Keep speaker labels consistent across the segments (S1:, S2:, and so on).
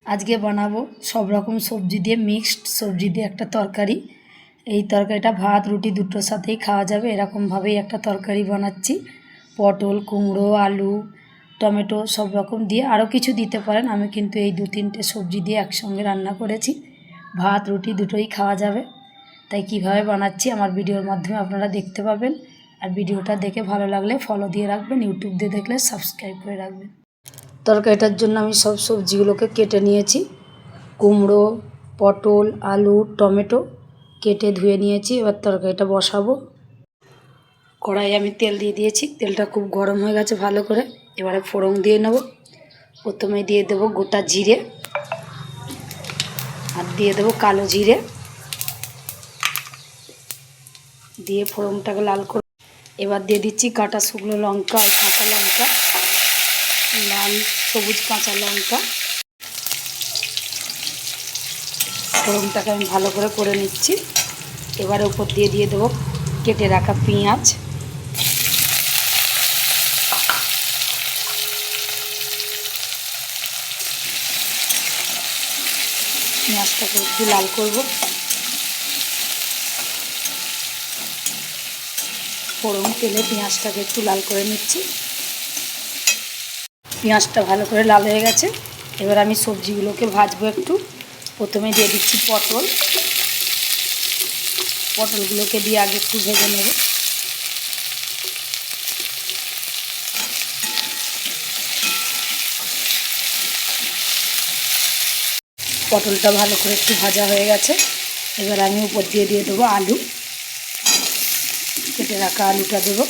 S1: আজকে বানাবো সব রকম সবজি দিয়ে মিক্সড সবজি দিয়ে একটা তরকারি। এই তরকারিটা ভাত রুটি দুটোর সাথেই খাওয়া যাবে, এরকমভাবেই একটা তরকারি বানাচ্ছি। পটল, কুমড়ো, আলু, টমেটো সব রকম দিয়ে আরও কিছু দিতে পারেন, আমি কিন্তু এই 2-3টে সবজি দিয়ে একসঙ্গে রান্না করেছি। ভাত রুটি দুটোই খাওয়া যাবে। তাই কিভাবে বানাচ্ছি আমার ভিডিওর মাধ্যমে আপনারা দেখতে পাবেন। আর ভিডিওটা দেখে ভালো লাগলে ফলো দিয়ে রাখবেন, ইউটিউব দিয়ে দেখলে সাবস্ক্রাইব করে রাখবেন। তরকারিটার জন্য আমি সব সবজিগুলোকে কেটে নিয়েছি। কুমড়ো, পটল, আলু, টমেটো কেটে ধুয়ে নিয়েছি। এবার তরকারিটা বসাবো। কড়াইয়ে আমি তেল দিয়ে দিয়েছি, তেলটা খুব গরম হয়ে গেছে ভালো করে। এবারে ফোড়ন দিয়ে নেব। প্রথমে দিয়ে দেব গোটা জিরে, আর দিয়ে দেব কালো জিরে, দিয়ে ফোড়নটাকে লাল করে এবার দিয়ে দিচ্ছি কাঁটা শুকনো লঙ্কা আর কাঁচা লঙ্কা, লাল সবুজ কাঁচা লঙ্কা। ফোড়নটাকে আমি ভালো করে নিচ্ছি। এবারে উপর দিয়ে দেবো কেটে রাখা পেঁয়াজ, পেঁয়াজটাকে একটু লাল করব। ফোড়ন তেলে পেঁয়াজটাকে একটু লাল করে নিচ্ছি। পেঁয়াজটা ভালো করে লাল হয়ে গেছে। এবার আমি সবজিগুলোকে ভাজবো একটু। প্রথমে দিয়ে দিচ্ছি পটলগুলোকে দিয়ে আগে একটু ভেজে নেব। পটলটা ভালো করে একটু ভাজা হয়ে গেছে। এবার আমি উপর দিয়ে দেবো আলু, কেটে রাখা আলুটা দেবো।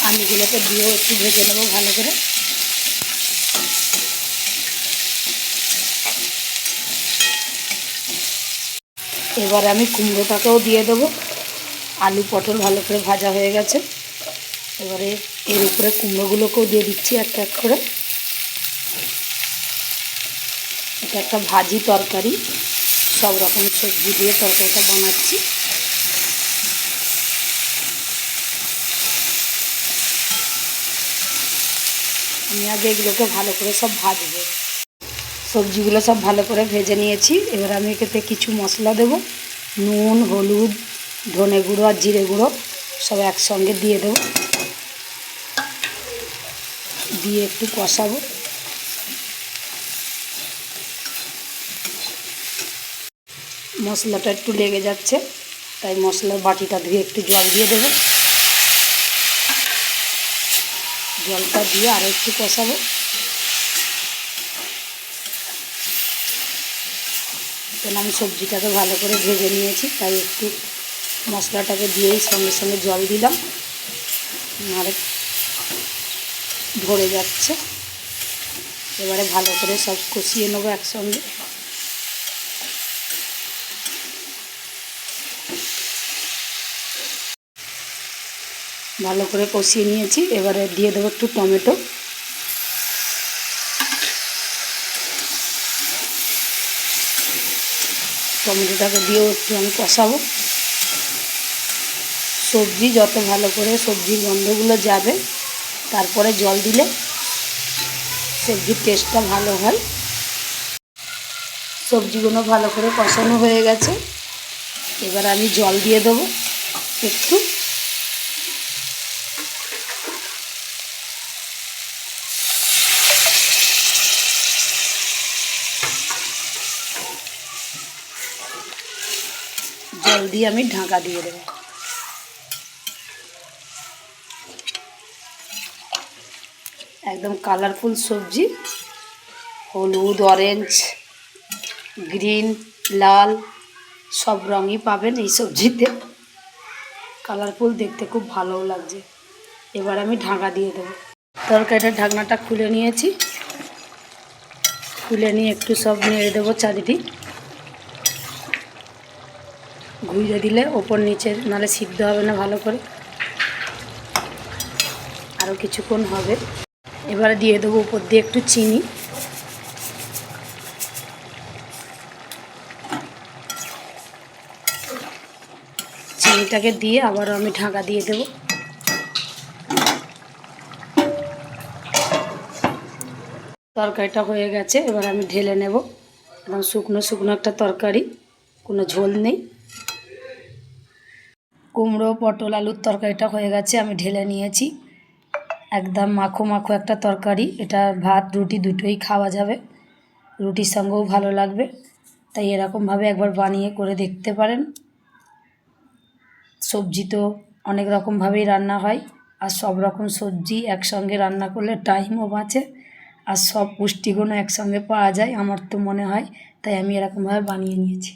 S1: আলুগুলোকে দিয়েও একটু ভেজে নেবো ভালো করে। এবার আমি কুমড়োটাকেও দিয়ে দেবো। আলু পটল ভালো করে ভাজা হয়ে গেছে। এবারে এর উপরে কুমড়োগুলোকেও দিয়ে দিচ্ছি একটা করে। এটা একটা ভাজি তরকারি, সব রকম সবজি দিয়ে তরকারিটা বানাচ্ছি। আমি আগে এগুলোকে ভালো করে সব ভাজবো। সবজিগুলো সব ভালো করে ভেজে নিয়েছি। এবার আমি এতে কিছু মশলা দেবো। নুন, হলুদ, ধনে গুঁড়ো আর জিরে গুঁড়ো সব একসঙ্গে দিয়ে দেবো, দিয়ে একটু কষাবো। মশলাটা একটু লেগে যাচ্ছে, তাই মশলার বাটিটা ধুয়ে একটু জল দিয়ে দেবো। জলটা দিয়ে আরও একটু কষাবো। কেন আমি সবজিটাকে ভালো করে ভেজে নিয়েছি, তাই একটু মশলাটাকে দিয়েই সঙ্গে সঙ্গে জল দিলাম, নাহলে ধরে যাচ্ছে। এবারে ভালো করে সব কষিয়ে নেবো একসঙ্গে। ভালো করে কষিয়ে নিয়েছি। এবারে দিয়ে দেবো একটু টমেটো। টমেটোটাকে দিয়েও একটু আমি কষাবো। সবজি যত ভালো করে সবজির গন্ধগুলো যাবে, তারপরে জল দিলে সবজির টেস্টটা ভালো হয়। সবজিগুলো ভালো করে কষানো হয়ে গেছে। এবার আমি জল দিয়ে দেবো একটু। জল দিয়ে আমি ঢাকা দিয়ে দেবো। একদম কালারফুল সবজি, হলুদ, অরেঞ্জ, গ্রিন, লাল সব রঙই পাবেন এই সবজিতে। কালারফুল, দেখতে খুব ভালোও লাগছে। এবার আমি ঢাকা দিয়ে দেবো। তরকারিটার ঢাকনাটা খুলে নিয়েছি। খুলে নিয়ে একটু সব নেড়ে দেবো চারিদিক। ঘুরিয়ে দিলে ওপর নিচে, নাহলে সিদ্ধ হবে না ভালো করে, আরও কিছুক্ষণ হবে। এবারে দিয়ে দেবো উপর দিয়ে একটু চিনি। চিনিটাকে দিয়ে আবারও আমি ঢাকা দিয়ে দেবো। তরকারিটা হয়ে গেছে, এবার আমি ঢেলে নেব। একদম শুকনো শুকনো একটা তরকারি, কোনো ঝোল নেই। কুমড়ো পটল আলুর তরকারিটা হয়ে গেছে, আমি ঢেলে নিয়েছি। একদম মাখো মাখো একটা তরকারি, এটা ভাত রুটি দুটোই খাওয়া যাবে, রুটির সঙ্গেও ভালো লাগবে। তাই এরকমভাবে একবার বানিয়ে করে দেখতে পারেন। সবজি তো অনেক রকমভাবেই রান্না হয়, আর সব রকম সবজি একসঙ্গে রান্না করলে টাইমও বাঁচে, আর সব পুষ্টিগুণও একসঙ্গে পাওয়া যায় আমার তো মনে হয়। তাই আমি এরকমভাবে বানিয়ে নিয়েছি।